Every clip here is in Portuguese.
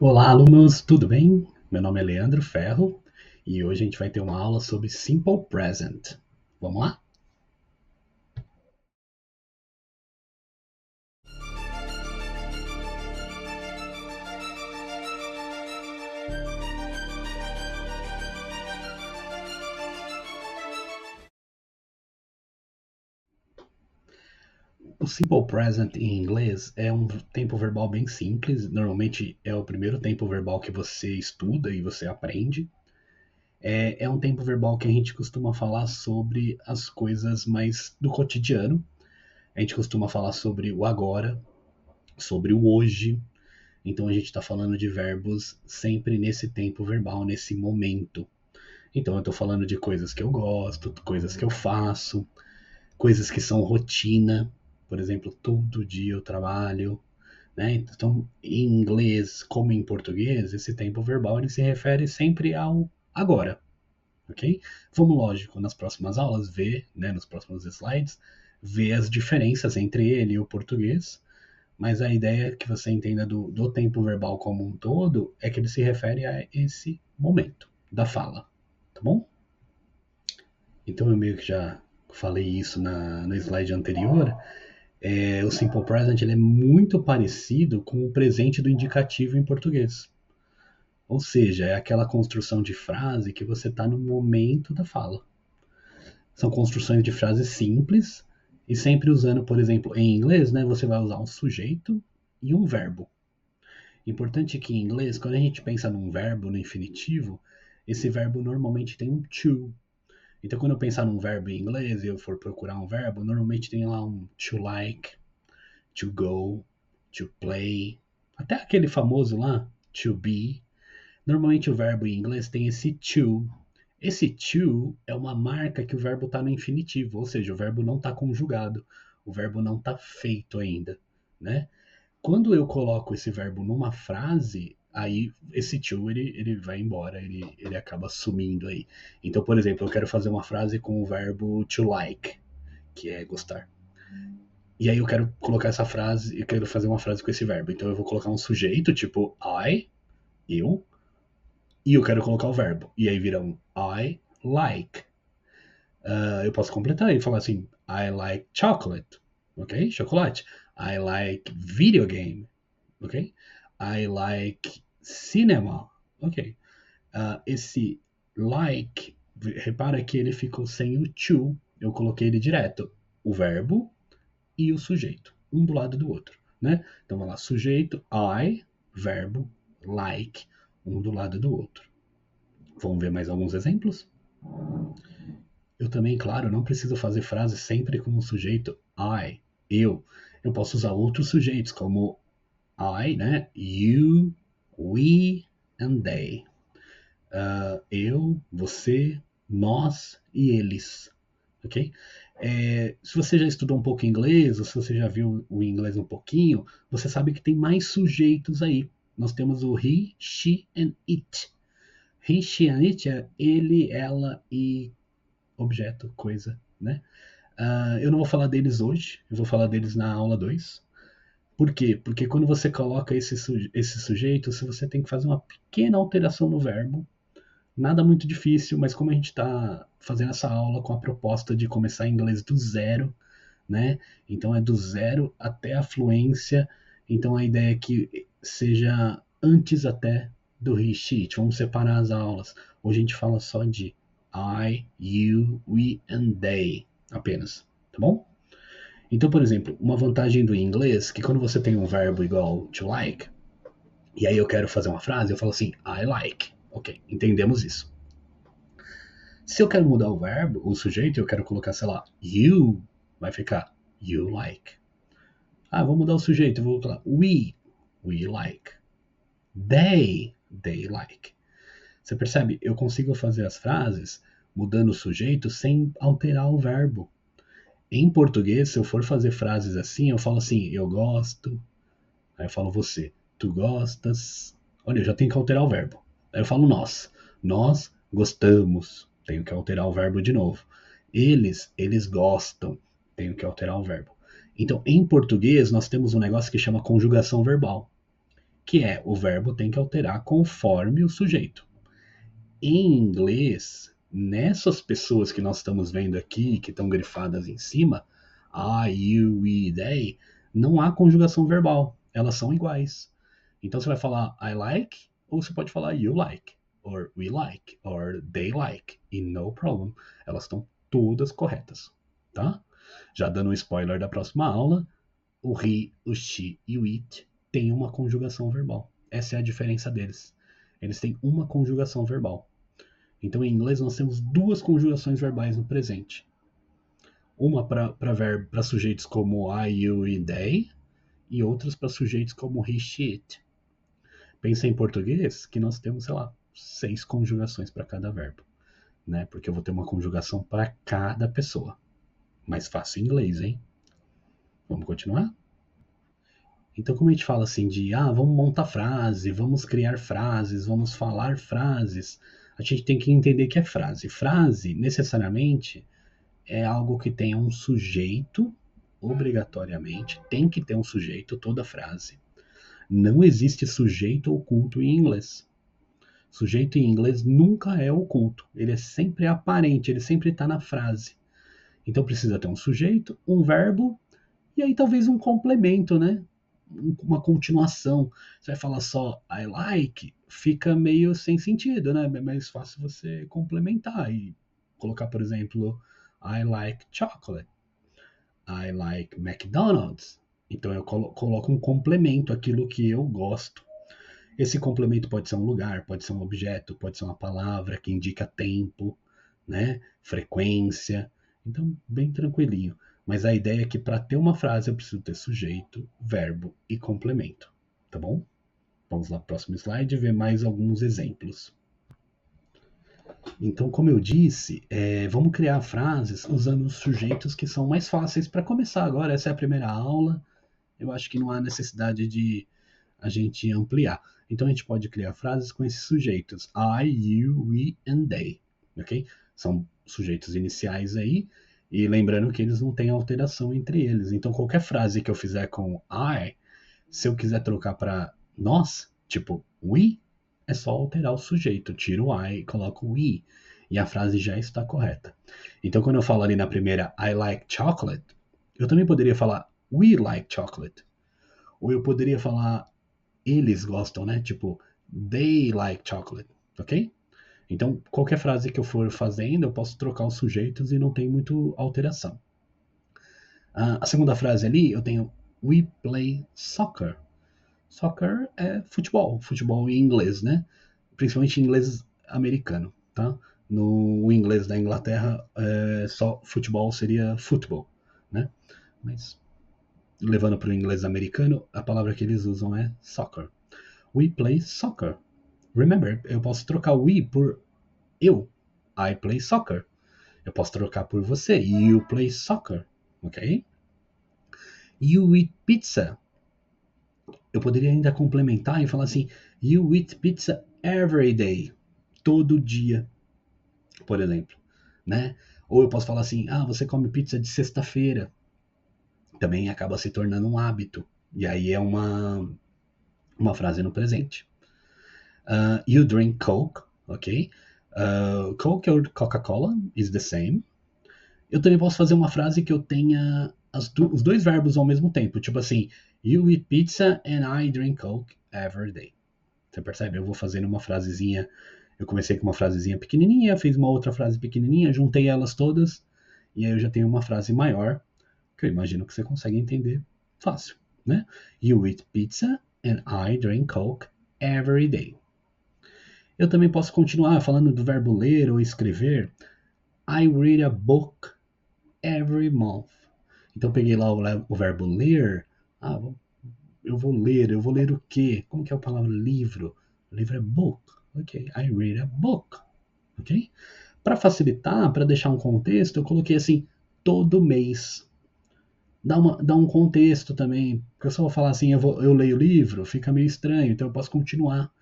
Olá, alunos, tudo bem? Meu nome é Leandro Ferro e hoje a gente vai ter uma aula sobre Simple Present. Vamos lá? O Simple Present em inglês é um tempo verbal bem simples. Normalmente é o primeiro tempo verbal que você estuda e você aprende. É um tempo verbal que a gente costuma falar sobre as coisas mais do cotidiano. A gente costuma falar sobre o agora, sobre o hoje. Então a gente está falando de verbos sempre nesse tempo verbal, nesse momento. Então eu estou falando de coisas que eu gosto, coisas que eu faço, coisas que são rotina. Por exemplo, todo dia eu trabalho, né? Então, em inglês como em português, esse tempo verbal ele se refere sempre ao agora, ok? Vamos, lógico, nas próximas aulas ver, né, nos próximos slides, ver as diferenças entre ele e o português, mas a ideia é que você entenda do tempo verbal como um todo é que ele se refere a esse momento da fala, tá bom? Então eu meio que já falei isso no slide anterior. O Simple Present ele é muito parecido com o presente do indicativo em português. Ou seja, é aquela construção de frase que você está no momento da fala. São construções de frases simples e sempre usando, por exemplo, em inglês, né, você vai usar um sujeito e um verbo. Importante que em inglês, quando a gente pensa num verbo no infinitivo, esse verbo normalmente tem um to. Então, quando eu pensar num verbo em inglês e eu for procurar um verbo, normalmente tem lá um to like, to go, to play, até aquele famoso lá, to be. Normalmente o verbo em inglês tem esse to. Esse to é uma marca que o verbo está no infinitivo, ou seja, o verbo não está conjugado, o verbo não está feito ainda, né? Quando eu coloco esse verbo numa frase, aí esse to ele vai embora, ele acaba sumindo aí. Então, por exemplo, eu quero fazer uma frase com o verbo to like, que é gostar. E aí eu quero colocar essa frase, eu quero fazer uma frase com esse verbo. Então eu vou colocar um sujeito, tipo I, eu, e eu quero colocar o verbo. E aí vira um I like. Eu posso completar e falar assim, I like chocolate, ok? Chocolate. I like video game, ok? I like cinema, ok? Esse like, repara que ele ficou sem o to, eu coloquei ele direto. O verbo e o sujeito, um do lado do outro, né? Então vai lá, sujeito, I, verbo, like, um do lado do outro. Vamos ver mais alguns exemplos? Eu também, claro, não preciso fazer frases sempre com o sujeito I, eu. Eu posso usar outros sujeitos como I, né? You, we and they. Eu, você, nós e eles, ok? Se você já estudou um pouco inglês, ou se você já viu o inglês um pouquinho, você sabe que tem mais sujeitos aí. Nós temos o he, she and it. He, she and it é ele, ela e objeto, coisa, né? Eu não vou falar deles hoje, eu vou falar deles na aula 2. Por quê? Porque quando você coloca esse sujeito, você tem que fazer uma pequena alteração no verbo. Nada muito difícil, mas como a gente está fazendo essa aula com a proposta de começar inglês do zero, né? Então é do zero até a fluência. Então a ideia é que seja antes até do he, she. Vamos separar as aulas. Hoje a gente fala só de I, you, we and they apenas, tá bom? Então, por exemplo, uma vantagem do inglês, que quando você tem um verbo igual to like, e aí eu quero fazer uma frase, eu falo assim, I like. Ok, entendemos isso. Se eu quero mudar o verbo, o sujeito, eu quero colocar, sei lá, you, vai ficar you like. Vou mudar o sujeito, eu vou colocar we like. They like. Você percebe? Eu consigo fazer as frases mudando o sujeito sem alterar o verbo. Em português, se eu for fazer frases assim, eu falo assim, eu gosto, aí eu falo você, tu gostas. Olha, eu já tenho que alterar o verbo. Aí eu falo nós gostamos, tenho que alterar o verbo de novo. Eles gostam, tenho que alterar o verbo. Então, em português, nós temos um negócio que chama conjugação verbal. que é o verbo tem que alterar conforme o sujeito. Em inglês, nessas pessoas que nós estamos vendo aqui, que estão grifadas em cima, I, you, we, they, não há conjugação verbal. Elas são iguais. Então você vai falar I like, ou você pode falar you like, or we like, or they like, e no problem. Elas estão todas corretas, tá? Já dando um spoiler da próxima aula, o he, o she e o it têm uma conjugação verbal. Essa é a diferença deles. Eles têm uma conjugação verbal. Então, em inglês, nós temos duas conjugações verbais no presente. Uma para sujeitos como I, you e they, e outras para sujeitos como he, she, it. Pensa em português que nós temos, sei lá, 6 conjugações para cada verbo, né? Porque eu vou ter uma conjugação para cada pessoa. Mais fácil em inglês, hein? Vamos continuar? Então, como a gente fala assim de, vamos montar frase, vamos criar frases, vamos falar frases, a gente tem que entender que é frase. Frase, necessariamente, é algo que tenha um sujeito, obrigatoriamente, tem que ter um sujeito, toda frase. Não existe sujeito oculto em inglês. Sujeito em inglês nunca é oculto, ele é sempre aparente, ele sempre está na frase. Então precisa ter um sujeito, um verbo, e aí talvez um complemento, né? Uma continuação. Você vai falar só I like, fica meio sem sentido, né? É mais fácil você complementar e colocar, por exemplo, I like chocolate, I like McDonald's. Então eu coloco um complemento àquilo que eu gosto. Esse complemento pode ser um lugar, pode ser um objeto, pode ser uma palavra que indica tempo, né? Frequência. Então, bem tranquilinho. Mas a ideia é que para ter uma frase eu preciso ter sujeito, verbo e complemento. Tá bom? Vamos lá para o próximo slide e ver mais alguns exemplos. Então, como eu disse, vamos criar frases usando os sujeitos que são mais fáceis para começar agora. Essa é a primeira aula. Eu acho que não há necessidade de a gente ampliar. Então, a gente pode criar frases com esses sujeitos. I, you, we and they. Ok? São sujeitos iniciais aí. E lembrando que eles não têm alteração entre eles. Então, qualquer frase que eu fizer com I, se eu quiser trocar para nós, tipo we, é só alterar o sujeito. Tiro o I e coloco we. E a frase já está correta. Então, quando eu falo ali na primeira I like chocolate, eu também poderia falar we like chocolate. Ou eu poderia falar eles gostam, né? Tipo, they like chocolate, ok? Então, qualquer frase que eu for fazendo, eu posso trocar os sujeitos e não tem muito alteração. A segunda frase ali, eu tenho we play soccer. Soccer é futebol, futebol em inglês, né? Principalmente em inglês americano, tá? No inglês da Inglaterra, só futebol seria football, né? Mas levando para o inglês americano, a palavra que eles usam é soccer. We play soccer. Remember, eu posso trocar we por eu. I play soccer. Eu posso trocar por você. You play soccer. Ok? You eat pizza. Eu poderia ainda complementar e falar assim: You eat pizza every day. Todo dia, por exemplo. Né? Ou eu posso falar assim: você come pizza de sexta-feira. Também acaba se tornando um hábito. E aí é uma frase no presente. You drink Coke, ok? Coke or Coca-Cola is the same. Eu também posso fazer uma frase que eu tenha os dois verbos ao mesmo tempo. Tipo assim, you eat pizza and I drink Coke every day. Você percebe? Eu vou fazendo uma frasezinha. Eu comecei com uma frasezinha pequenininha, fiz uma outra frase pequenininha, juntei elas todas. E aí eu já tenho uma frase maior, que eu imagino que você consegue entender fácil, né? You eat pizza and I drink Coke every day. Eu também posso continuar falando do verbo ler ou escrever. I read a book every month. Então peguei lá o verbo ler. Eu vou ler o quê? Como que é a palavra livro? Livro é book. Ok, I read a book. Ok? Para facilitar, para deixar um contexto, eu coloquei assim, todo mês. Dá um contexto também. Porque eu só vou falar assim, eu leio o livro, fica meio estranho, então eu posso continuar.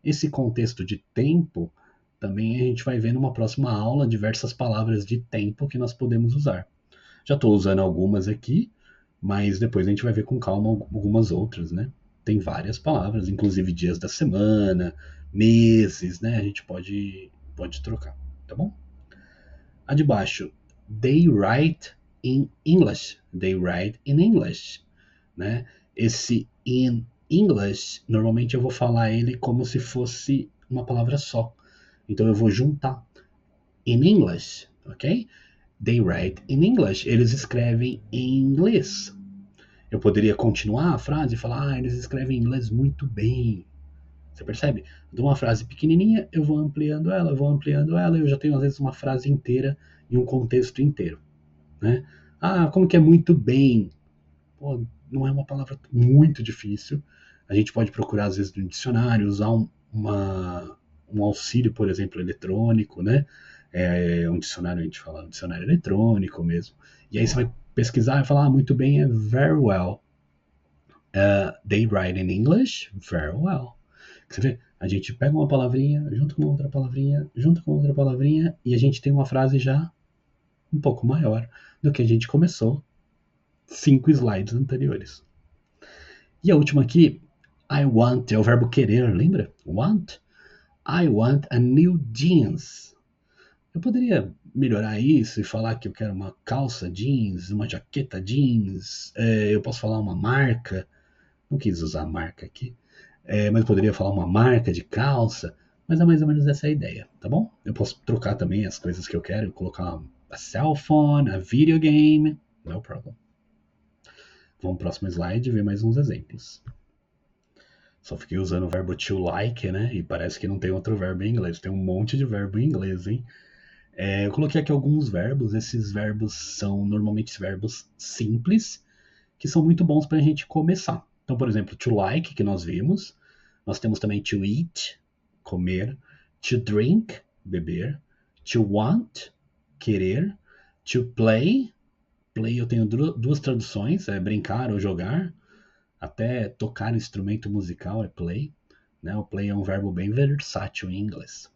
Esse contexto de tempo, também a gente vai ver numa próxima aula diversas palavras de tempo que nós podemos usar. Já estou usando algumas aqui, mas depois a gente vai ver com calma algumas outras, né? tem várias palavras, inclusive dias da semana, meses, né? A gente pode trocar, tá bom? A de baixo, they write in English. They write in English, né? Esse in English, normalmente eu vou falar ele como se fosse uma palavra só. Então eu vou juntar. In English, ok? They write in English. Eles escrevem em inglês. Eu poderia continuar a frase e falar, eles escrevem inglês muito bem. Você percebe? De uma frase pequenininha, eu vou ampliando ela, e eu já tenho às vezes uma frase inteira e um contexto inteiro, né? Ah, como que é muito bem? Pô, não é uma palavra muito difícil. A gente pode procurar às vezes no dicionário, usar um auxílio, por exemplo, eletrônico, né? Um dicionário, a gente fala um dicionário eletrônico mesmo. E aí você vai pesquisar e falar, muito bem é very well. They write in English very well. Você vê? A gente pega uma palavrinha, junto com outra palavrinha, junto com outra palavrinha, e a gente tem uma frase já um pouco maior do que a gente começou 5 slides anteriores. E a última aqui, I want, é o verbo querer, lembra? Want. I want a new jeans. Eu poderia melhorar isso e falar que eu quero uma calça jeans, uma jaqueta jeans, eu posso falar uma marca, não quis usar marca aqui, mas poderia falar uma marca de calça, mas é mais ou menos essa a ideia, tá bom? Eu posso trocar também as coisas que eu quero, colocar a cell phone, a video game, no problem. Vamos pro próximo slide e ver mais uns exemplos. Só fiquei usando o verbo to like, né? E parece que não tem outro verbo em inglês. Tem um monte de verbo em inglês, hein? Eu coloquei aqui alguns verbos. Esses verbos são normalmente verbos simples, que são muito bons para a gente começar. Então, por exemplo, to like, que nós vimos. Nós temos também to eat, comer. To drink, beber. To want, querer. To play. Play eu tenho duas traduções, brincar ou jogar. Até tocar instrumento musical é play. Né? O play é um verbo bem versátil em inglês.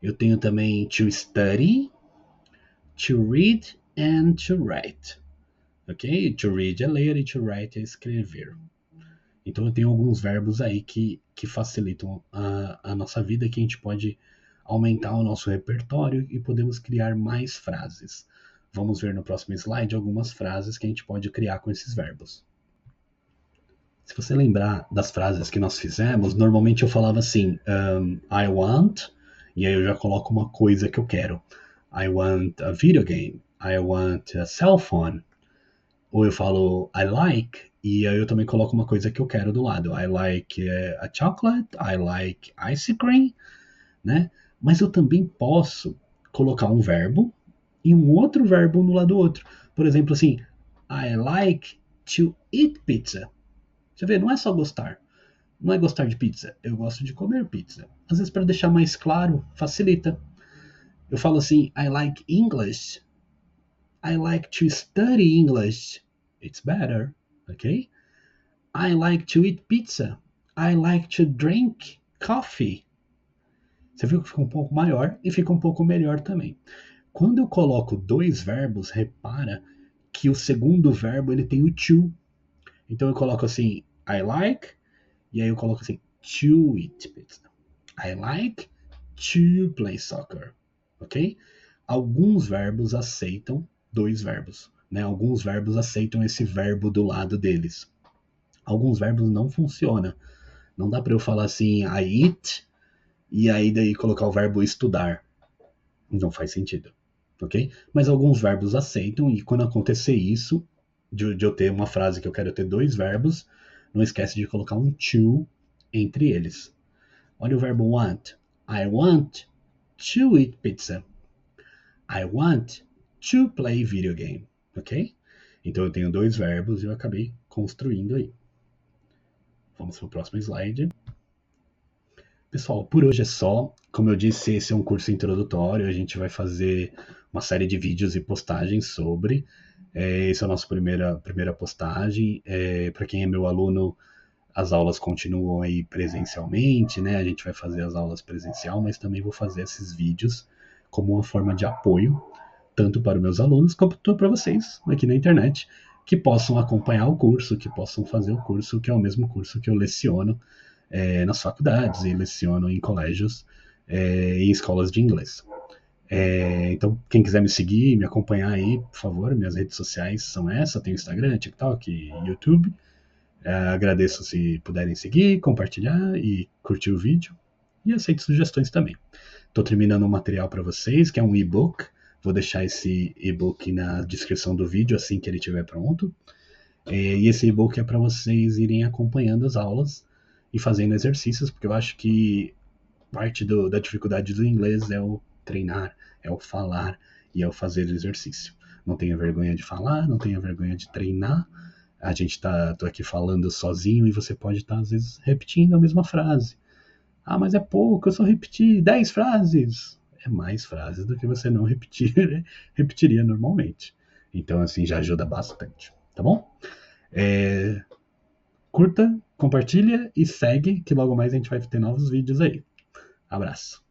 Eu tenho também to study, to read and to write. Ok? To read é ler e to write é escrever. Então eu tenho alguns verbos aí que facilitam a nossa vida, que a gente pode aumentar o nosso repertório e podemos criar mais frases. Vamos ver no próximo slide algumas frases que a gente pode criar com esses verbos. Se você lembrar das frases que nós fizemos, normalmente eu falava assim, I want, e aí eu já coloco uma coisa que eu quero. I want a video game. I want a cell phone. Ou eu falo I like, e aí eu também coloco uma coisa que eu quero do lado. I like a chocolate, I like ice cream, né? Mas eu também posso colocar um verbo e um outro verbo no lado do outro. Por exemplo, assim, I like to eat pizza. Você vê, não é só gostar. Não é gostar de pizza. Eu gosto de comer pizza. Às vezes, para deixar mais claro, facilita. Eu falo assim, I like English. I like to study English. It's better, ok? I like to eat pizza. I like to drink coffee. Você viu que fica um pouco maior e fica um pouco melhor também. Quando eu coloco dois verbos, repara que o segundo verbo ele tem o to. Então eu coloco assim, I like, e aí eu coloco assim, to eat pizza. I like to play soccer. Ok? Alguns verbos aceitam dois verbos. Né? Alguns verbos aceitam esse verbo do lado deles. Alguns verbos não funcionam. Não dá para eu falar assim, I eat, e aí daí colocar o verbo estudar. Não faz sentido. Ok? Mas alguns verbos aceitam, e quando acontecer isso, de eu ter uma frase que eu quero ter dois verbos, não esquece de colocar um to entre eles. Olha o verbo want. I want to eat pizza. I want to play video game. Ok? Então eu tenho dois verbos e eu acabei construindo aí. Vamos para o próximo slide. Pessoal, por hoje é só. Como eu disse, esse é um curso introdutório. A gente vai fazer uma série de vídeos e postagens sobre. Esse é a nossa primeira postagem. Para quem é meu aluno, as aulas continuam aí presencialmente, né? A gente vai fazer as aulas presencial, mas também vou fazer esses vídeos como uma forma de apoio, tanto para os meus alunos quanto para vocês aqui na internet, que possam acompanhar o curso, que possam fazer o curso, que é o mesmo curso que eu leciono nas faculdades e leciono em colégios e em escolas de inglês. Então, quem quiser me seguir, me acompanhar aí, por favor, minhas redes sociais são essas, tenho Instagram, TikTok, YouTube. Agradeço se puderem seguir, compartilhar e curtir o vídeo. E aceito sugestões também. Estou terminando um material para vocês, que é um e-book. Vou deixar esse e-book na descrição do vídeo assim que ele estiver pronto. E esse e-book é para vocês irem acompanhando as aulas e fazendo exercícios, porque eu acho que parte da dificuldade do inglês é o treinar, é o falar e é o fazer exercício. Não tenha vergonha de falar, não tenha vergonha de treinar. A gente tô aqui falando sozinho e você pode estar, às vezes, repetindo a mesma frase. Ah, mas é pouco, eu só repeti 10 frases. É mais frases do que você não repetiria normalmente. Então, assim, já ajuda bastante. Tá bom? Curta, compartilha e segue, que logo mais a gente vai ter novos vídeos aí. Abraço.